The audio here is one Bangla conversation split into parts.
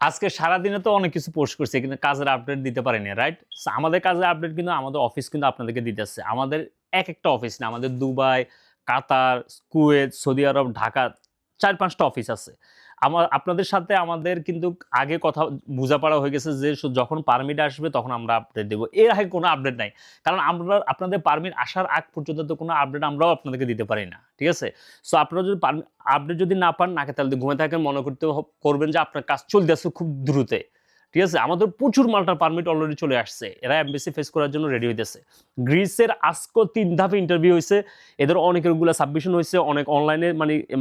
আজকে সারাদিনে তো অনেক কিছু পোস্ট করছি কিন্তু কাজের আপডেট দিতে পারিনি, রাইট? আমাদের কাজের আপডেট কিন্তু আমাদের অফিস কিন্তু আপনাদেরকে দিতেছে। আমাদের একটা অফিস না, আমাদের দুবাই, কাতার, কুয়েত, সৌদি আরব, ঢাকা ৪-৫ টা অফিস আছে। আপনাদের সাথে আমাদের কিন্তু আগে কথা বোঝাপড়া হয়ে গেছে যে যখন পারমিট আসবে তখন আমরা আপডেট দেব। এর আগে কোনো আপডেট নাই। কারণ আমরা আপনাদের পারমিট আসার আগ পর্যন্ত তো কোনো আপডেট আমরাও আপনাদেরকে দিতে পারি না। ঠিক আছে? সো আপনারা যদি আপডেট যদি না পান, নাকে তাল দিয়ে ঘুমায় থাকেন, মনে করবেন যে আপনার কাজ চলতেছে খুব দ্রুত। ঠিক আছে? আমাদের প্রচুর মাল্টার পারমিট অলরেডি চলে আসছে। এরা এমবেসি ফেস করার জন্য রেডি হইতেছে। গ্রিসের আজকেও ৩ ধাপে ইন্টারভিউ হইছে। এদের অনেকের গুলা সাবমিশন হইছে, অনেক অনলাইনে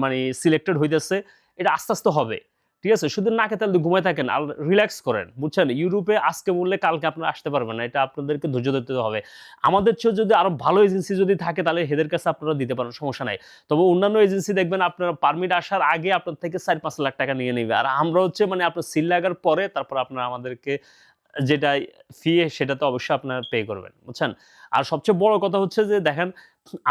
মানে সিলেক্টেড হইতেছে। এটা আস্তে, আস্তে হবে। ঠিক আছে? শুধু নাকে তাল দিয়ে ঘুমায় থাকেন আর রিল্যাক্স করেন। বুঝছেন? ইউরোপে আজকে বললে কালকে আপনারা আসতে পারবেন না। এটা আপনাদেরকে ধৈর্য ধরতে হবে। আমাদের চেয়েও যদি আরো ভালো এজেন্সি যদি থাকে তাহলে এদের কাছে আপনারা দিতে পারেন, সমস্যা নাই। তবে অন্যান্য এজেন্সি দেখবেন আপনার পারমিট আসার আগে আপনার থেকে ৪-৫ লাখ টাকা নিয়ে নিবে। আর আমরা হচ্ছে মানে আপনার সিল লাগার পরে তারপর আপনারা আমাদেরকে যেটা ফি সেটা তো অবশ্যই আপনারা পে করবেন। বুঝছেন? আর সবচেয়ে বড় কথা হচ্ছে যে দেখেন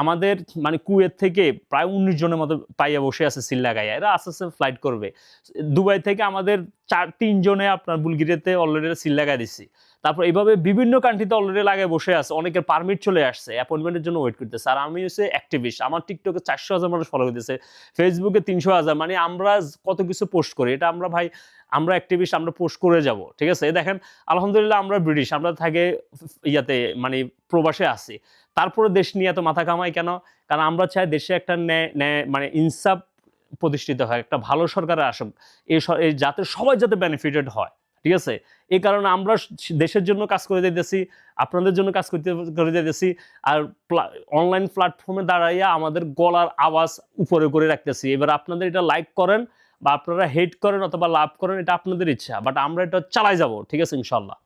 আমাদের মানে কুয়েত থেকে প্রায় ১৯ জনের মতো পাইয়া বসে আছে সিল লাগাইয়া। এরা আস্তে, আস্তে ফ্লাইট করবে। দুবাই থেকে আমাদের ৩ জনে আপনার বুলগেরিয়াতে অলরেডি সিল লাগায় দিছি। তারপর এভাবে বিভিন্ন কান্ট্রিতে অলরেডি লাগায় বসে আছে। অনেকের পারমিট চলে আসছে। অ্যাপয়েন্টমেন্টের জন্য ওয়েট করতেছে। আর আমি হচ্ছে অ্যাক্টিভিস্ট। আমার টিকটকে ৪০০,০০০ মানুষ ফলো করতেছে। ফেসবুকে ৩০০,০০০। মানে আমরা কত কিছু পোস্ট করি। এটা আমরা ভাই আমরা অ্যাক্টিভিস্ট, আমরা পোস্ট করে যাব। ঠিক আছে? এই দেখেন আলহামদুলিল্লাহ আমরা ব্রিটিশ। আমরা থাকি ইয়াতে মানে প্রবাসে আছি। তারপরে দেশ নিয়ে এত মাথা ঘামাই কেন? কারণ আমরা চাই দেশে একটা ন্যায় মানে ইনসাফ প্রতিষ্ঠিত হয়। একটা ভালো সরকারের আসুক। এই যাতে সবাই যাতে বেনিফিটেড হয়। ঠিক আছে? এই কারণে আমরা দেশের জন্য কাজ করে যাইতেছি, আপনাদের জন্য কাজ করে যাইতেছি। আর অনলাইন প্ল্যাটফর্মে দাঁড়াইয়া আমাদের গলার আওয়াজ উপরে করে রাখতেছি। এবার আপনাদের এটা লাইক করেন বা আপনারা হেট করেন অথবা লাভ করেন, এটা আপনাদের ইচ্ছা। বাট আমরা এটা চালাই যাব। ঠিক আছে? ইনশাআল্লাহ।